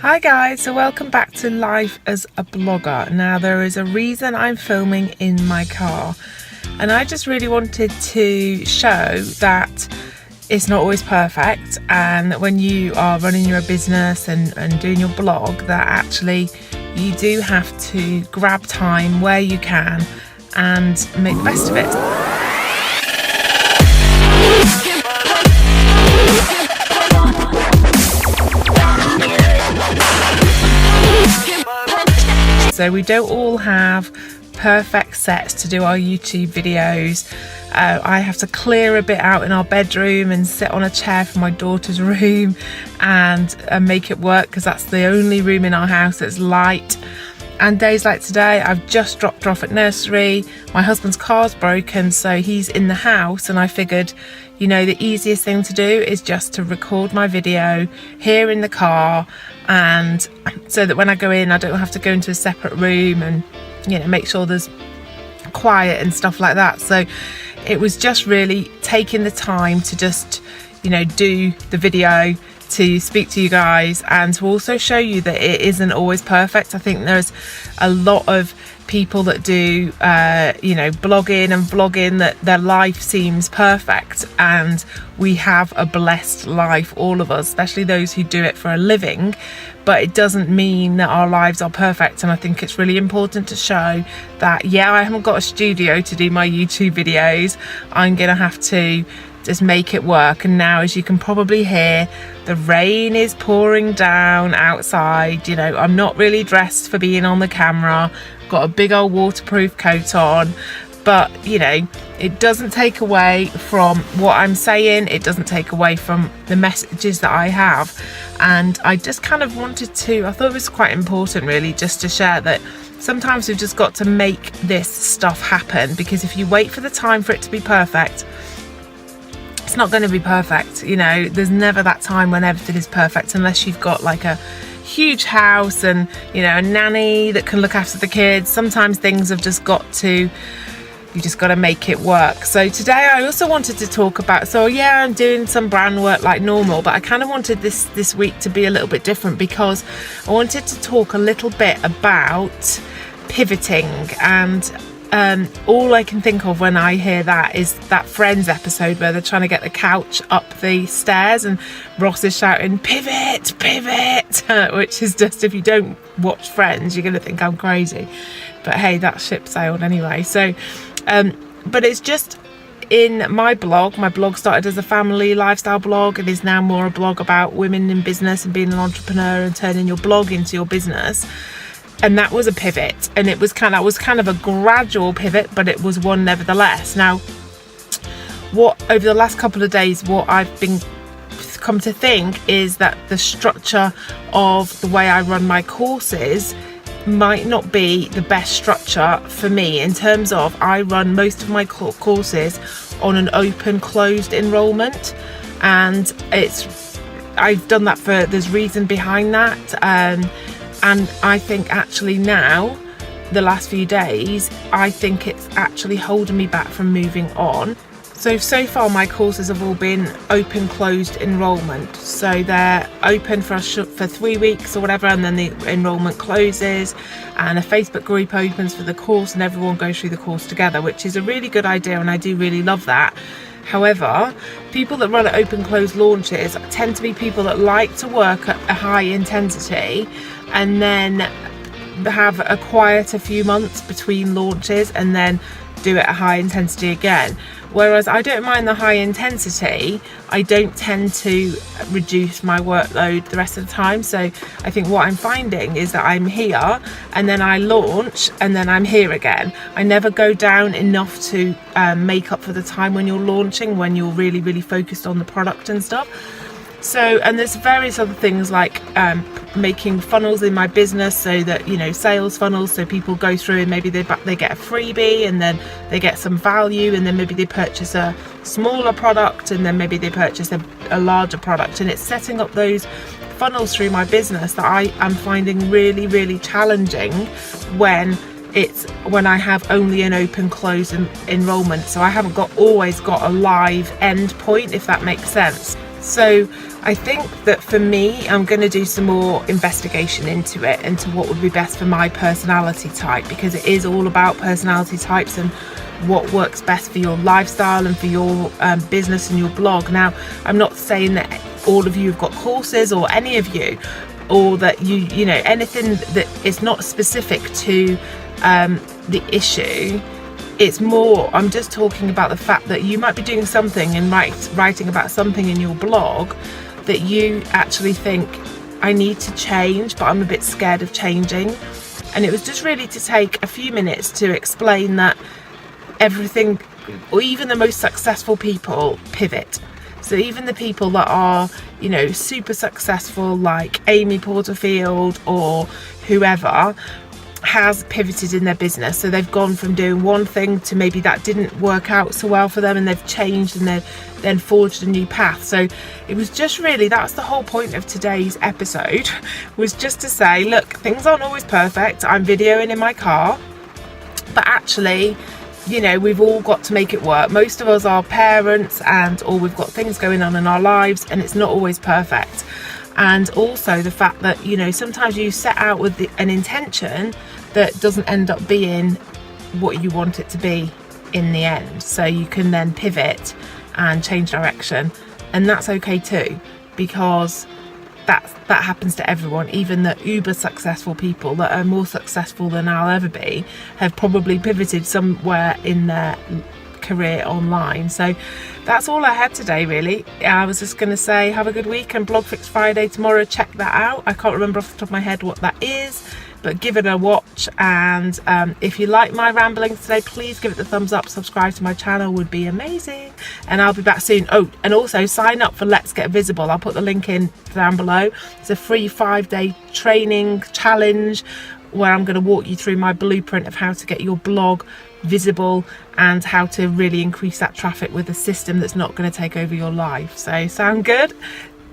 Hi guys, so welcome back to Life as a Blogger. Now there is a reason I'm filming in my car, and I just really wanted to show that it's not always perfect, and that when you are running your business and doing your blog, that actually you do have to grab time where you can and make the best of it. So we don't all have perfect sets to do our YouTube videos. I have to clear a bit out in our bedroom and sit on a chair from my daughter's room and make it work, because that's the only room in our house that's light. And days like today, I've just dropped her off at nursery. My husband's car's broken, so he's in the house, and I figured, you know, the easiest thing to do is just to record my video here in the car, and so that when I go in, I don't have to go into a separate room and, you know, make sure there's quiet and stuff like that. So it was just really taking the time to just, you know, do the video, to speak to you guys, and to also show you that it isn't always perfect. I think there's a lot of people that do you know, blogging and vlogging, that their life seems perfect, and we have a blessed life, all of us, especially those who do it for a living, but it doesn't mean that our lives are perfect. And I think it's really important to show that, yeah, I haven't got a studio to do my YouTube videos, I'm gonna have to just make it work. And now, as you can probably hear, the rain is pouring down outside. You know, I'm not really dressed for being on the camera, got a big old waterproof coat on, but you know, it doesn't take away from what I'm saying, it doesn't take away from the messages that I have. And I just kind of wanted to, I thought it was quite important really, just to share that sometimes we've just got to make this stuff happen, because if you wait for the time for it to be perfect, it's not going to be perfect. You know, there's never that time when everything is perfect, unless you've got like a huge house and, you know, a nanny that can look after the kids. Sometimes things have just got to, you just got to make it work. So today I also wanted to talk about, so yeah, I'm doing some brand work like normal, but I kind of wanted this week to be a little bit different, because I wanted to talk a little bit about pivoting. And all I can think of when I hear that is that Friends episode where they're trying to get the couch up the stairs and Ross is shouting, "Pivot, pivot," which is just, if you don't watch Friends, you're going to think I'm crazy. But hey, that ship sailed anyway. So, but it's just in my blog started as a family lifestyle blog. It is now more a blog about women in business and being an entrepreneur and turning your blog into your business. And that was a pivot, and it was kind of a gradual pivot, but it was one nevertheless. Now, what over the last couple of days, what I've come to think is that the structure of the way I run my courses might not be the best structure for me, in terms of I run most of my courses on an open closed enrollment, and I've done that there's reason behind that. And I think actually now, the last few days, I think it's actually holding me back from moving on. So far my courses have all been open closed enrollment. So they're open for 3 weeks or whatever, and then the enrollment closes and a Facebook group opens for the course, and everyone goes through the course together, which is a really good idea, and I do really love that. However, people that run at open closed launches tend to be people that like to work at a high intensity and then have a quieter few months between launches and then do it at high intensity again. Whereas I don't mind the high intensity, I don't tend to reduce my workload the rest of the time. So I think what I'm finding is that I'm here and then I launch and then I'm here again. I never go down enough to make up for the time when you're launching, when you're really, really focused on the product and stuff. So, and there's various other things like making funnels in my business, so that, you know, sales funnels, so people go through and maybe they get a freebie and then they get some value, and then maybe they purchase a smaller product, and then maybe they purchase a larger product. And it's setting up those funnels through my business that I am finding really, really challenging when I have only an open close enrollment. So I haven't always got a live end point, if that makes sense. So I think that for me, I'm going to do some more investigation into it, into what would be best for my personality type, because it is all about personality types and what works best for your lifestyle and for your business and your blog. Now, I'm not saying that all of you have got courses, or any of you, or that you know, anything that is not specific to the issue. It's more, I'm just talking about the fact that you might be doing something and writing about something in your blog that you actually think, I need to change, but I'm a bit scared of changing. And it was just really to take a few minutes to explain that everything, or even the most successful people, pivot. So even the people that are, you know, super successful, like Amy Porterfield or whoever, has pivoted in their business. So they've gone from doing one thing to maybe that didn't work out so well for them, and they've changed and they've then forged a new path. So it was just really, that's the whole point of today's episode, was just to say, look, things aren't always perfect. I'm videoing in my car, but actually, you know, we've all got to make it work. Most of us are parents, and or we've got things going on in our lives, and it's not always perfect. And also the fact that, you know, sometimes you set out with an intention that doesn't end up being what you want it to be in the end. So you can then pivot and change direction, and that's okay too, because that happens to everyone. Even the uber successful people that are more successful than I'll ever be have probably pivoted somewhere in their career online. So that's all I had today, really. I was just going to say, have a good week, and Blog Fix Friday tomorrow, check that out. I can't remember off the top of my head what that is, but give it a watch. And if you like my ramblings today, please give it the thumbs up, subscribe to my channel, would be amazing, and I'll be back soon. Oh, and also sign up for Let's Get Visible. I'll put the link in down below. It's a free 5-day training challenge where I'm going to walk you through my blueprint of how to get your blog visible and how to really increase that traffic with a system that's not going to take over your life. So sound good?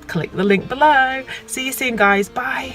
Click the link below. See you soon, guys. Bye.